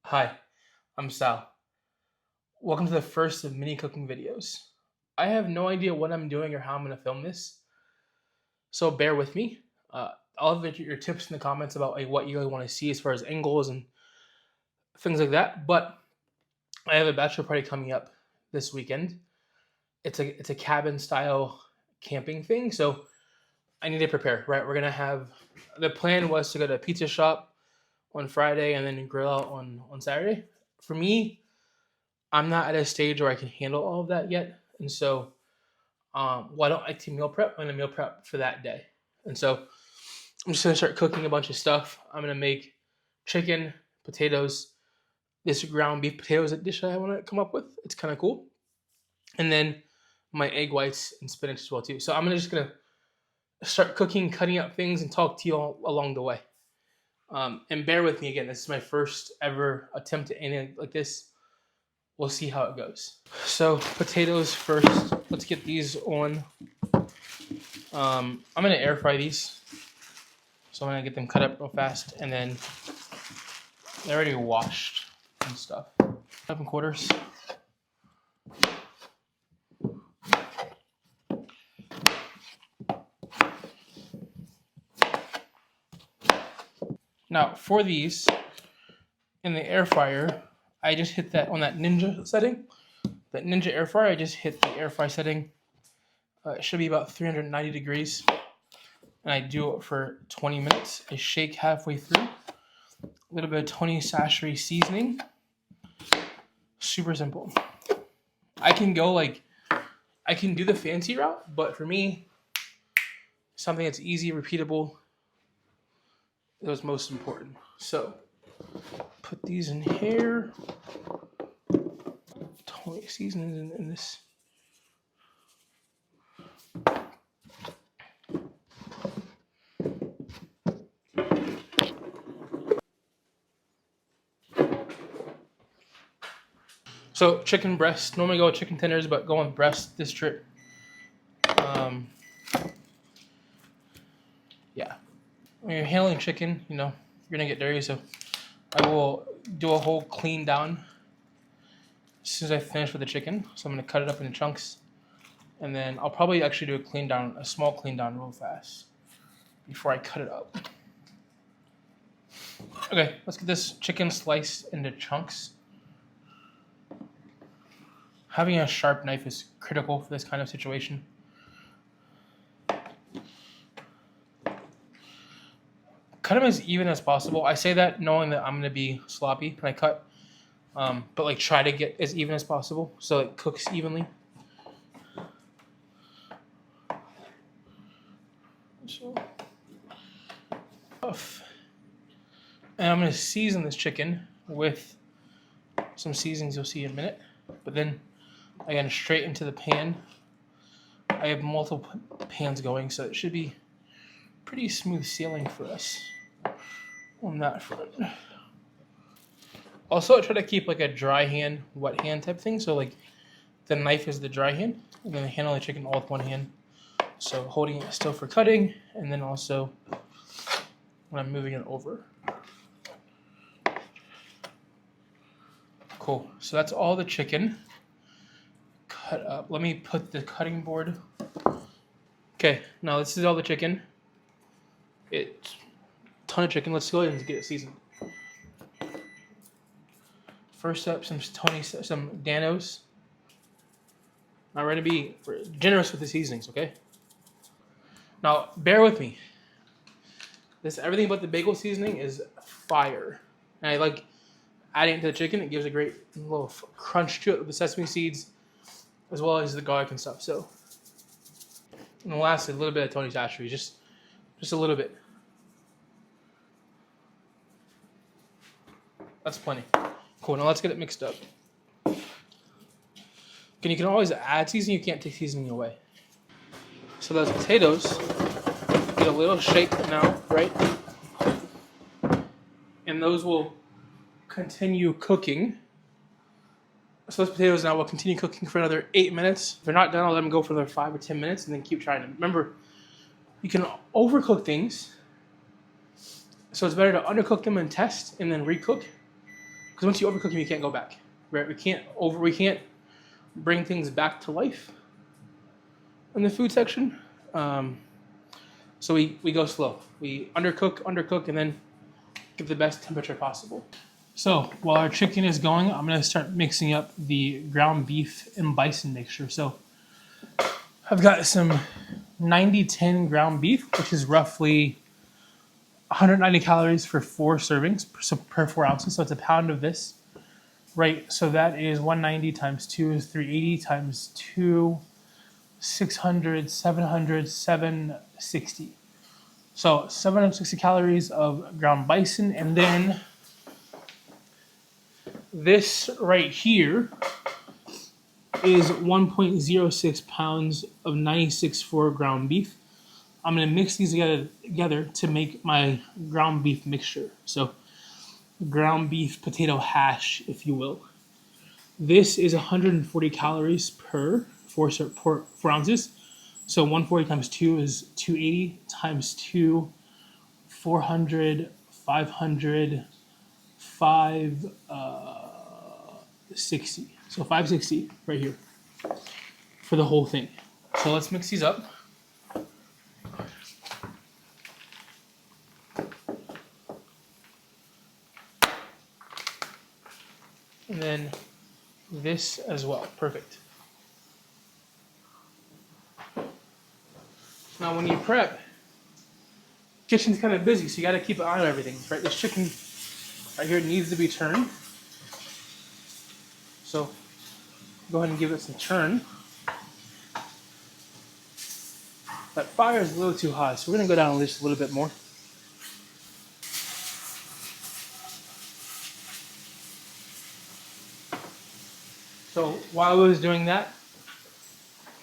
Hi, I'm Sal. Welcome to the first of many cooking videos. I have no idea what I'm doing or how I'm going to film this, so bear with me. I'll have your tips in the comments about what you really want to see as far as angles and things like that. But I have a bachelor party coming up this weekend. It's a cabin style camping thing, so I need to prepare. Right, we're gonna have the plan was to go to a pizza shop on Friday and then grill out on Saturday. For me, I'm not at a stage where I can handle all of that yet, and so I don't like to meal prep. I'm gonna meal prep for that day, and so I'm just gonna start cooking a bunch of stuff. I'm gonna make chicken, potatoes, this ground beef potatoes dish I want to come up with. It's kind of cool, and then my egg whites and spinach as well too. So I'm just gonna start cooking, cutting up things, and talk to you all along the way. And bear with me again. This is my first ever attempt at anything like this. We'll see how it goes. So potatoes first. Let's get these on. I'm gonna air fry these, so I'm gonna get them cut up real fast, and then they're already washed and stuff. 7/4. Now for these in the air fryer, I just hit that on that Ninja setting. That Ninja air fryer, I just hit the air fry setting. It should be about 390 degrees, and I do it for 20 minutes. I shake halfway through. A little bit of Tony Sashimi seasoning. Super simple. I can do the fancy route, but for me, something that's easy, repeatable, is most important. So, put these in here. Tony seasoning in this. So chicken breast. Normally go with chicken tenders, but go on breast this trip. Yeah. When you're handling chicken, you're gonna get dirty. So I will do a whole clean down as soon as I finish with the chicken. So I'm gonna cut it up into chunks, and then I'll probably actually do a small clean down real fast before I cut it up. Okay, let's get this chicken sliced into chunks. Having a sharp knife is critical for this kind of situation. Cut them as even as possible. I say that knowing that I'm going to be sloppy when I cut, but try to get as even as possible so it cooks evenly. So, and I'm going to season this chicken with some seasonings you'll see in a minute. But then, again, straight into the pan. I have multiple pans going, so it should be pretty smooth sailing for us on that front. Also, I try to keep a dry hand, wet hand type thing. So the knife is the dry hand, and then I handle the chicken all with one hand. So holding it still for cutting, and then also when I'm moving it over. Cool. So that's all the chicken cut up. Let me put the cutting board. Okay, now this is all the chicken. It's a ton of chicken. Let's go ahead and get it seasoned. First up, some Danos. Now we're gonna be generous with the seasonings, okay? Now bear with me. Everything but the bagel seasoning is fire, and I like adding it to the chicken. It gives a great little crunch to it with the sesame seeds, as well as the garlic and stuff. So, and lastly, a little bit of Tony Sashimi, just a little bit. That's plenty. Cool. Now let's get it mixed up. You can always add seasoning. You can't take seasoning away. So those potatoes get a little shake now, right? And those will continue cooking. So those potatoes now will continue cooking for another 8 minutes. If they're not done, I'll let them go for another 5 or 10 minutes and then keep trying them. Remember, you can overcook things. So it's better to undercook them and test and then recook. Because once you overcook them, you can't go back. Right? We can't bring things back to life in the food section. So we go slow. We undercook, and then get the best temperature possible. So while our chicken is going, I'm gonna start mixing up the ground beef and bison mixture. So I've got some 90-10 ground beef, which is roughly 190 calories for 4 servings, so per 4 ounces. So it's a pound of this, right? So that is 190 times 2 is 380 times 2, 600, 700, 760. So 760 calories of ground bison, and then this right here is 1.06 pounds of 96.4 ground beef. I'm going to mix these together to make my ground beef mixture. So ground beef potato hash, if you will. This is 140 calories per 4 ounces. So 140 times 2 is 280 times 2, 400, 500, 560. So 560 right here for the whole thing. So let's mix these up. And then this as well. Perfect. Now when you prep, kitchen's kind of busy, so you got to keep an eye on everything, right? This chicken right here needs to be turned. So go ahead and give it some turn. That fire is a little too high, so we're going to go down just a little bit more. So while I was doing that,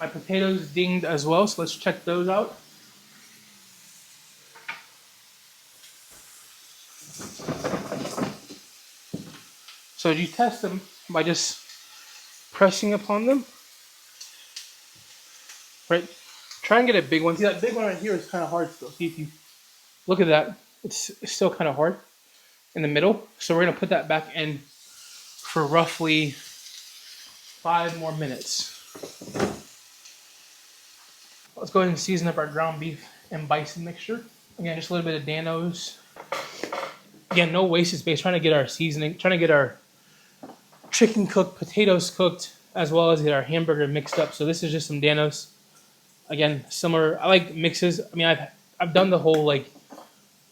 my potatoes dinged as well, so let's check those out. So you test them by just pressing upon them, right? Try and get a big one. See, that big one right here is kind of hard still. See, if you look at that, it's still kind of hard in the middle. So we're gonna put that back in for roughly 5 more minutes. Let's go ahead and season up our ground beef and bison mixture. Again, just a little bit of Danos. Again, no wasted space. Trying to get our seasoning, trying to get our chicken cooked, potatoes cooked, as well as get our hamburger mixed up. So this is just some Danos. Again, similar. I like mixes. I mean, I've done the whole like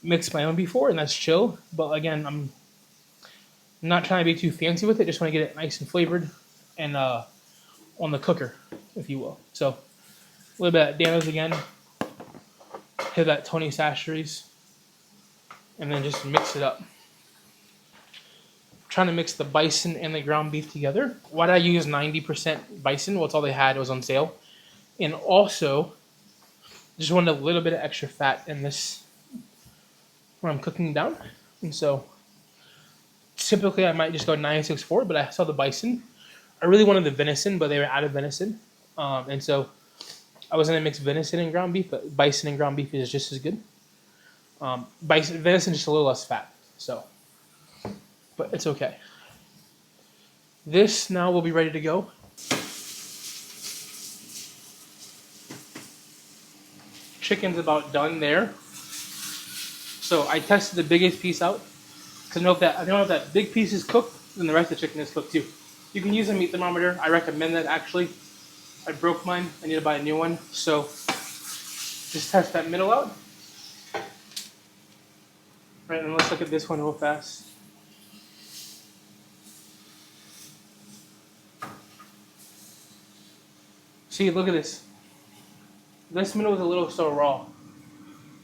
mix my own before, and that's chill. But again, I'm not trying to be too fancy with it. Just want to get it nice and flavored and on the cooker, if you will. So a little bit of Danos again. Hit that Tony Chachere's, and then just mix it up. Trying to mix the bison and the ground beef together. Why did I use 90% bison? Well, it's all they had. It was on sale. And also, just wanted a little bit of extra fat in this when I'm cooking down. And so, typically I might just go 96.4, but I saw the bison. I really wanted the venison, but they were out of venison. And so, I was going to mix venison and ground beef, but bison and ground beef is just as good. Venison just a little less fat. So, but it's okay. This now will be ready to go. Chicken's about done there. So I tested the biggest piece out because I know if that big piece is cooked, then the rest of the chicken is cooked too. You can use a meat thermometer. I recommend that actually. I broke mine. I need to buy a new one. So just test that middle out. Right, and let's look at this one real fast. See, look at this. This middle is a little so raw.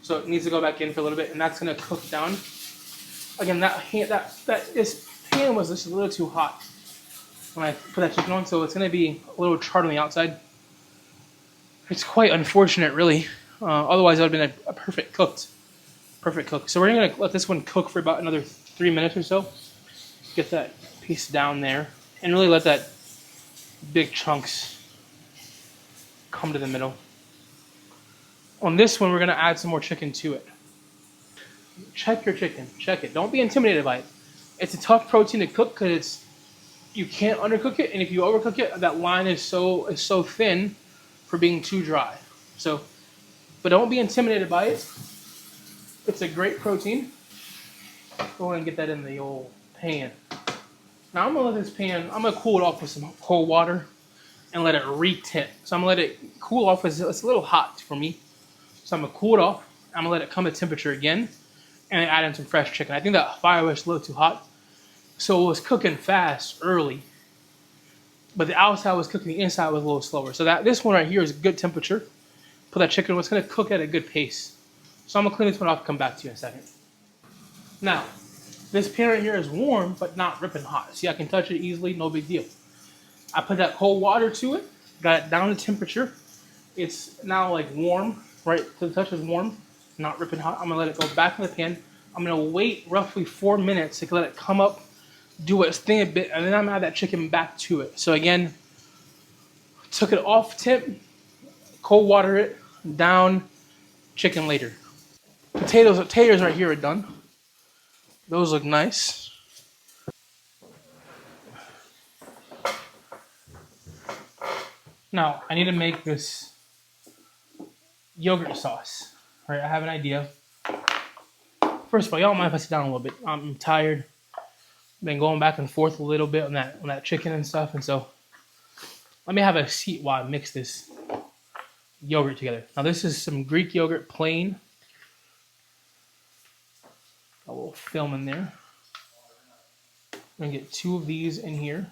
So it needs to go back in for a little bit, and that's gonna cook down. Again, this pan was just a little too hot when I put that chicken on, so it's gonna be a little charred on the outside. It's quite unfortunate, really. Otherwise, that would have been a perfect cook. So we're gonna let this one cook for about another 3 minutes or so. Get that piece down there, and really let that big chunks come to the middle. On this one, we're going to add some more chicken to it. Check your chicken. Check it. Don't be intimidated by it. It's a tough protein to cook because you can't undercook it, and if you overcook it, that line is so thin for being too dry. So, but don't be intimidated by it. It's a great protein. Go ahead and get that in the old pan. Now I'm gonna let this pan. I'm gonna cool it off with some cold water and let it re-tint. So I'm gonna let it cool off. It's a little hot for me. So I'm gonna cool it off. I'm gonna let it come to temperature again, and then add in some fresh chicken. I think that fire was a little too hot, so it was cooking fast early, but the outside was cooking, the inside was a little slower. So that this one right here is good temperature. Put that chicken. It's gonna cook at a good pace. So I'm gonna clean this one off and come back to you in a second. Now, this pan right here is warm, but not ripping hot. See, I can touch it easily, no big deal. I put that cold water to it, got it down to temperature. It's now like warm, right? So the touch is warm, not ripping hot. I'm gonna let it go back in the pan. I'm gonna wait roughly 4 minutes to let it come up, do its thing a bit, and then I'm gonna add that chicken back to it. So again, took it off temp, cold water it, down, chicken later. Potatoes right here are done. Those look nice. Now I need to make this yogurt sauce. All right, I have an idea. First of all, y'all mind if I sit down a little bit? I'm tired. Been going back and forth a little bit on that chicken and stuff, and so let me have a seat while I mix this yogurt together. Now this is some Greek yogurt, plain. A little film in there. I'm gonna get 2 of these in here.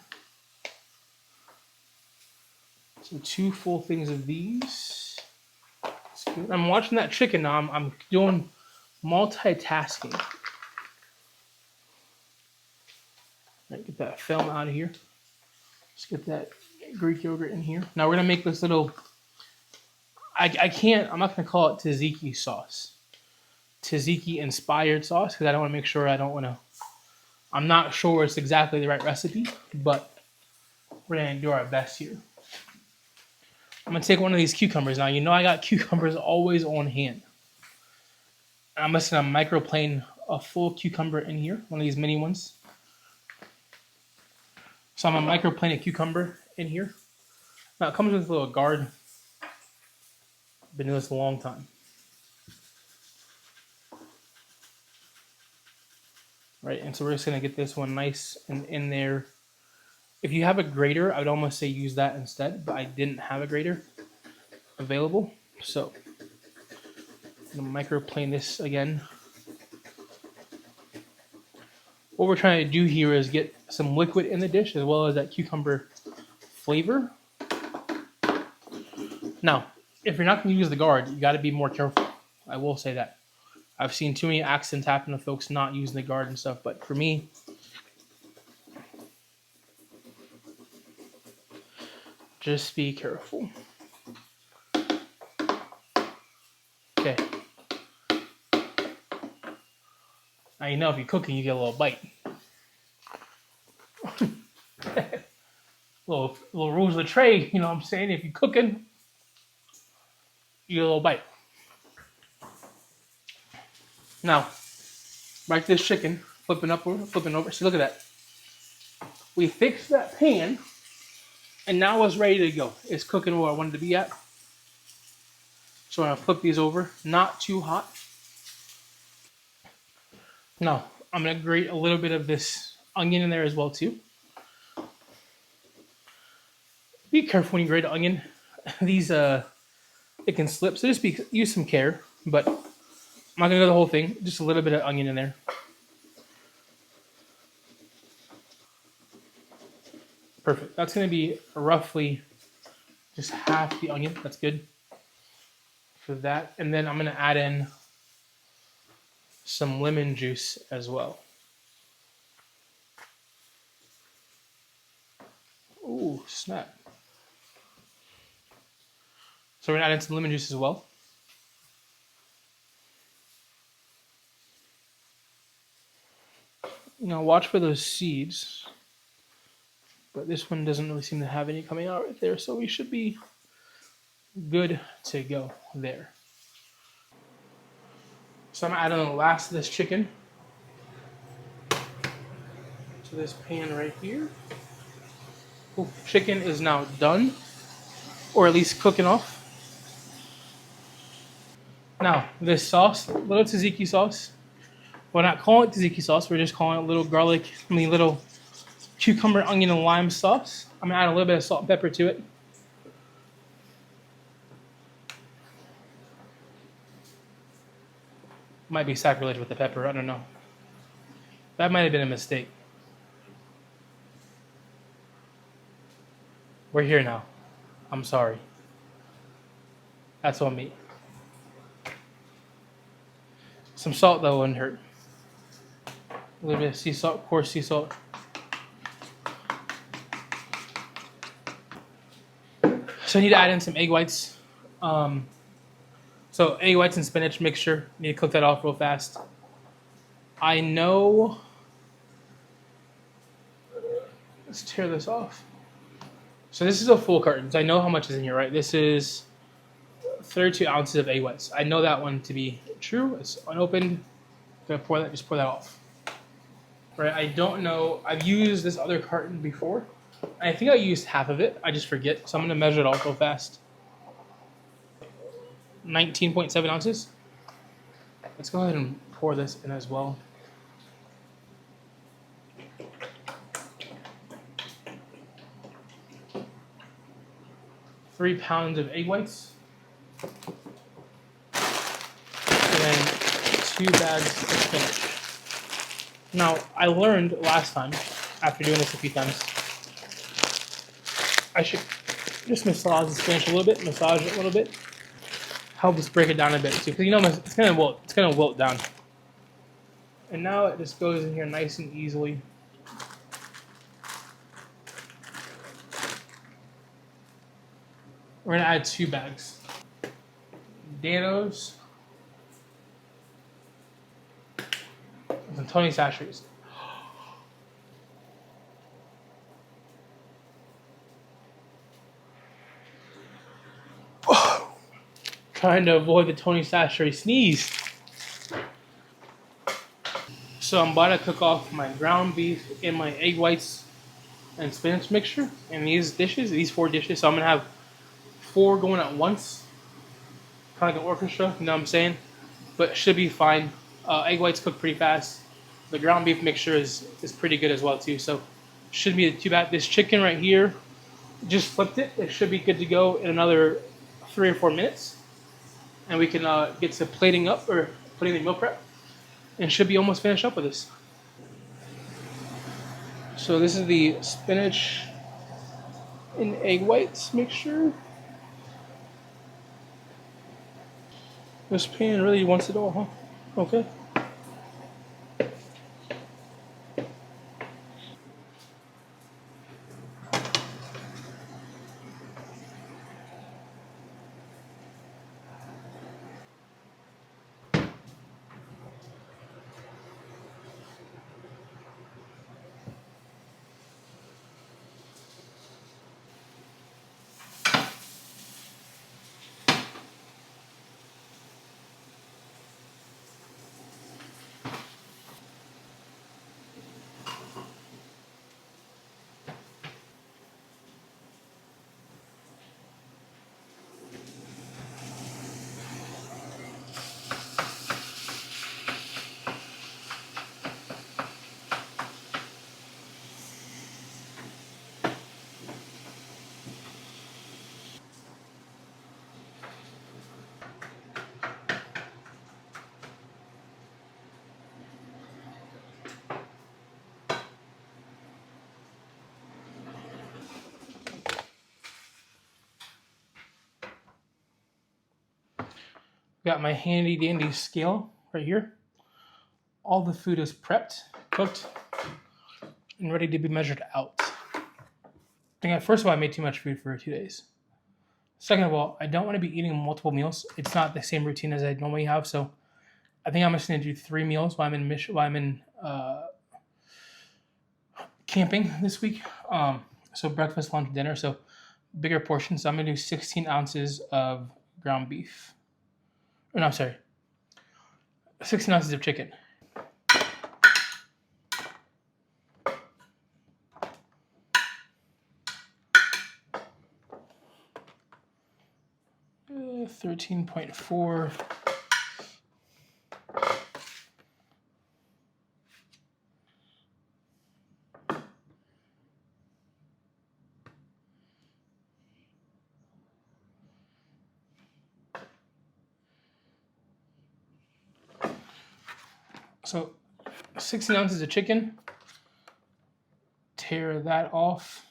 So 2 full things of these. I'm watching that chicken now. I'm doing multitasking. Right, get that film out of here. Let's get that Greek yogurt in here. Now we're gonna make this little. I'm not gonna call it tzatziki sauce. Tzatziki inspired sauce because I don't want to make sure I'm not sure it's exactly the right recipe, but we're gonna do our best here. I'm gonna take one of these cucumbers. Now you know I got cucumbers always on hand. I'm just gonna microplane a full cucumber in here, one of these mini ones. So I'm gonna microplane a cucumber in here. Now it comes with a little guard. Been doing this a long time. Right, and so we're just gonna get this one nice and in there. If you have a grater, I would almost say use that instead, but I didn't have a grater available. So I'm gonna microplane this again. What we're trying to do here is get some liquid in the dish as well as that cucumber flavor. Now, if you're not going to use the guard, you got to be more careful. I will say that. I've seen too many accidents happen to folks not using the guard and stuff, but for me, just be careful. Okay. Now you know if you're cooking, you get a little bite. little rules of the trade, you know what I'm saying? If you're cooking, you get a little bite. Now, back to this chicken, flipping over. See, look at that. We fixed that pan, and now it's ready to go. It's cooking where I wanted to be at. So I'm gonna flip these over, not too hot. Now, I'm gonna grate a little bit of this onion in there as well too. Be careful when you grate an onion. These it can slip, so just use some care. But I'm not gonna go the whole thing. Just a little bit of onion in there. Perfect. That's gonna be roughly just half the onion. That's good for that. And then I'm gonna add in some lemon juice as well. Ooh, snap. So we're gonna add in some lemon juice as well. Now watch for those seeds. But this one doesn't really seem to have any coming out right there, so we should be good to go there. So I'm adding the last of this chicken. to this pan right here. Ooh, chicken is now done, or at least cooking off. Now, this sauce, little tzatziki sauce, we're not calling it tzatziki sauce, we're just calling it little cucumber, onion, and lime sauce. I'm gonna add a little bit of salt and pepper to it. Might be sacrilege with the pepper, I don't know. That might have been a mistake. We're here now. I'm sorry. That's on me. Some salt though wouldn't hurt. A little bit of sea salt, coarse sea salt. So I need to add in some egg whites. So egg whites and spinach mixture. Need to cook that off real fast. I know. Let's tear this off. So this is a full carton. So I know how much is in here, right? This is 32 ounces of egg whites. I know that one to be true. It's unopened. Gonna pour that. Just pour that off. Right. I don't know. I've used this other carton before. I think I used half of it. I just forget. So I'm gonna measure it off real fast. 19.7 ounces. Let's go ahead and pour this in as well. Three pounds of egg whites. And then 2 bags of spinach. Now, I learned last time, after doing this a few times, I should just massage the spinach a little bit, massage it a little bit. Helps break it down a bit too, because you know it's gonna wilt down. And now it just goes in here nice and easily. We're gonna add 2 bags. Danos. Some Tony Sachets. Trying to avoid the Tony Sachet sneeze. So I'm about to cook off my ground beef and my egg whites and spinach mixture in these dishes, these 4 dishes. So I'm gonna have 4 going at once, kind of like an orchestra. You know what I'm saying? But it should be fine. Egg whites cook pretty fast. The ground beef mixture is pretty good as well too. So shouldn't be too bad. This chicken right here, just flipped it. It should be good to go in another 3 or 4 minutes. And we can get to plating up or putting the meal prep, and should be almost finished up with this. So this is the spinach and egg whites mixture. This pan really wants it all, huh? Okay. Got my handy dandy scale right here. All the food is prepped, cooked, and ready to be measured out. I think first of all, I made too much food for 2 days. Second of all, I don't want to be eating multiple meals. It's not the same routine as I normally have, so I think I'm just going to do 3 meals while I'm in camping this week. So breakfast, lunch, dinner. So bigger portions. So I'm going to do 16 ounces of ground beef. Oh, no, I'm sorry. 16 ounces of chicken. 13.4. So 16 ounces of chicken. Tear that off.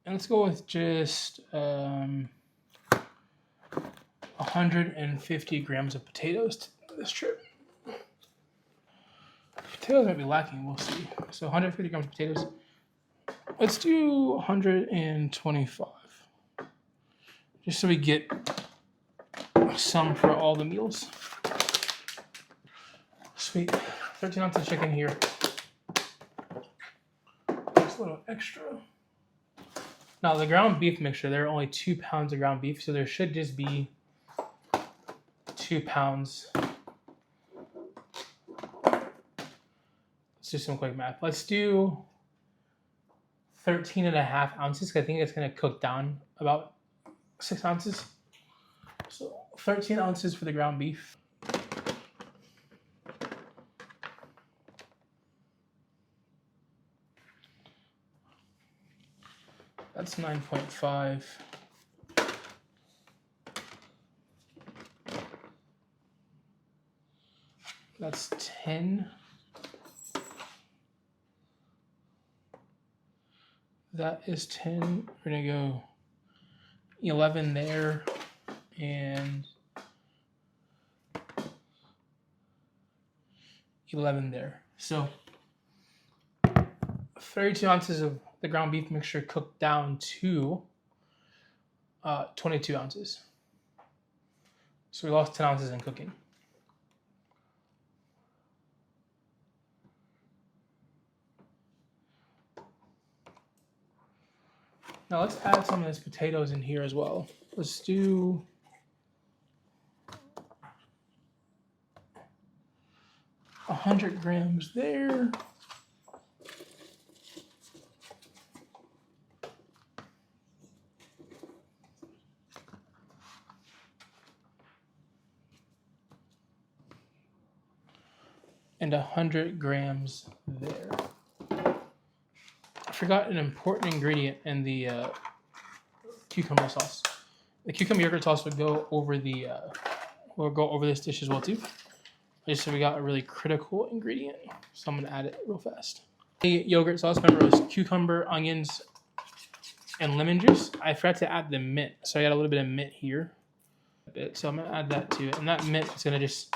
And let's go with just 150 grams of potatoes to this trip. Potatoes might be lacking, we'll see. So 150 grams of potatoes. Let's do 125. Just so we get some for all the meals. Sweet. 13 ounces of chicken here. Just a little extra. Now the ground beef mixture, there are only 2 pounds of ground beef, so there should just be 2 pounds. Let's do some quick math. Let's do 13.5 ounces, because I think it's going to cook down about 6 ounces. So 13 ounces for the ground beef. That's 9.5. That's 10. That is 10. We're gonna go 11 there and 11 there. So 32 ounces of the ground beef mixture cooked down to 22 ounces. So we lost 10 ounces in cooking. Now let's add some of these potatoes in here as well. Let's do 100 grams there. And 100 grams there. I forgot an important ingredient in the cucumber sauce. The cucumber yogurt sauce would go over the will go over this dish as well too. I just said we got a really critical ingredient, so I'm gonna add it real fast. The yogurt sauce, remember, it was cucumber, onions, and lemon juice. I forgot to add the mint, so I got a little bit of mint here. So I'm gonna add that to it, and that mint is gonna just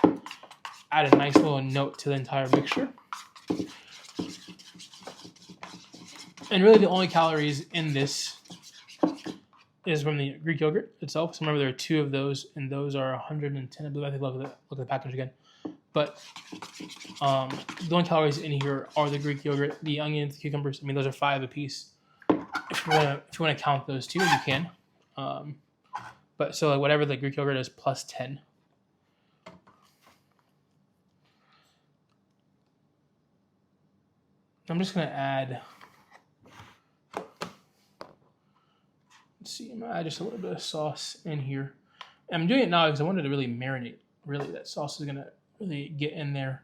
add a nice little note to the entire mixture. And really the only calories in this is from the Greek yogurt itself. So remember there are 2 of those, and those are 110. I believe. I think look at the package again. But the only calories in here are the Greek yogurt, the onions, the cucumbers. I mean, those are 5 apiece. If you want to count those 2, you can. But so like whatever the Greek yogurt is plus 10. I'm just gonna add. Let's see, I'm gonna add just a little bit of sauce in here. And I'm doing it now because I wanted to really marinate. Really, that sauce is gonna really get in there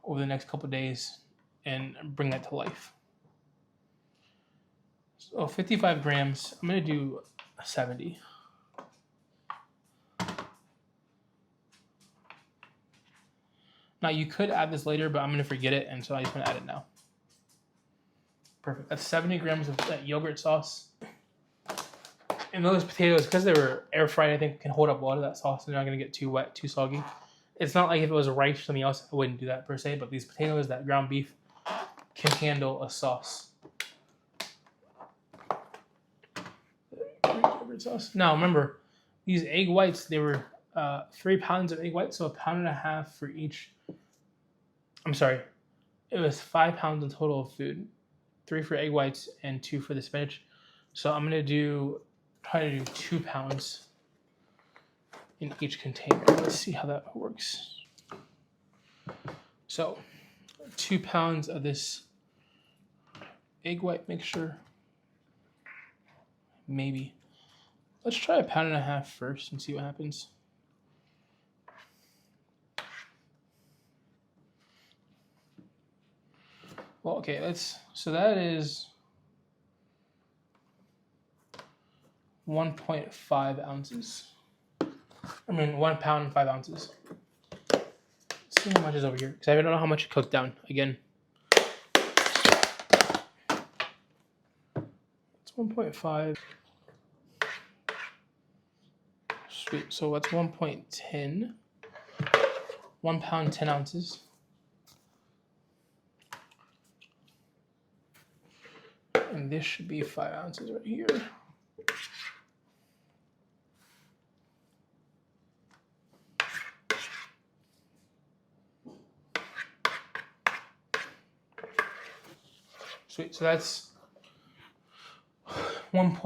over the next couple of days and bring that to life. So 55 grams. I'm gonna do 70. Now you could add this later, but I'm gonna forget it, and so I just want to add it now. Perfect. That's 70 grams of that yogurt sauce. And those potatoes, because they were air fried, I think can hold up a lot of that sauce. They're not going to get too wet, too soggy. It's not like if it was rice or something else, I wouldn't do that per se. But these potatoes, that ground beef, can handle a sauce. Yogurt sauce. Now remember, these egg whites, they were 3 pounds of egg whites, so 1.5 pounds for each. I'm sorry, it was 5 pounds in total of food. 3 for egg whites and 2 for the spinach. So I'm gonna try to do 2 pounds in each container. Let's see how that works. So 2 pounds of this egg white mixture. Maybe. Let's try 1.5 pounds first and see what happens. Well, okay, so that is 1.5 ounces. 1 pound and 5 ounces. Let's see how much is over here, because I don't know how much it cooked down. Again, it's 1.5. Sweet. So that's 1.10. 1 pound, 10 ounces. And this should be 5 ounces right here. Sweet. So that's 1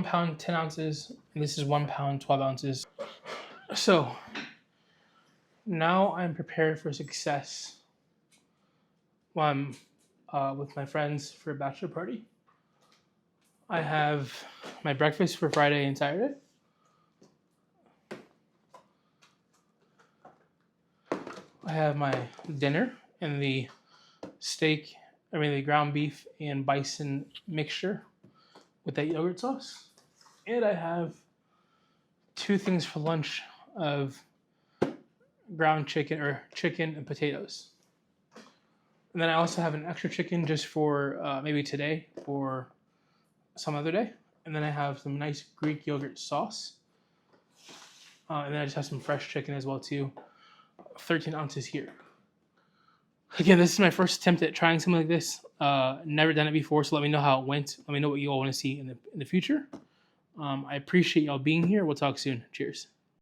pound, 10 ounces. And this is 1 pound, 12 ounces. So now I'm prepared for success while I'm with my friends for a bachelor party. I have my breakfast for Friday and Saturday. I have my dinner and the the ground beef and bison mixture with that yogurt sauce. And I have 2 things for lunch of ground chicken and potatoes. And then I also have an extra chicken just for maybe today or some other day. And then I have some nice Greek yogurt sauce. And then I just have some fresh chicken as well too. 13 ounces here. Again, this is my first attempt at trying something like this. Never done it before, so let me know how it went. Let me know what you all want to see in the future. I appreciate y'all being here. We'll talk soon. Cheers.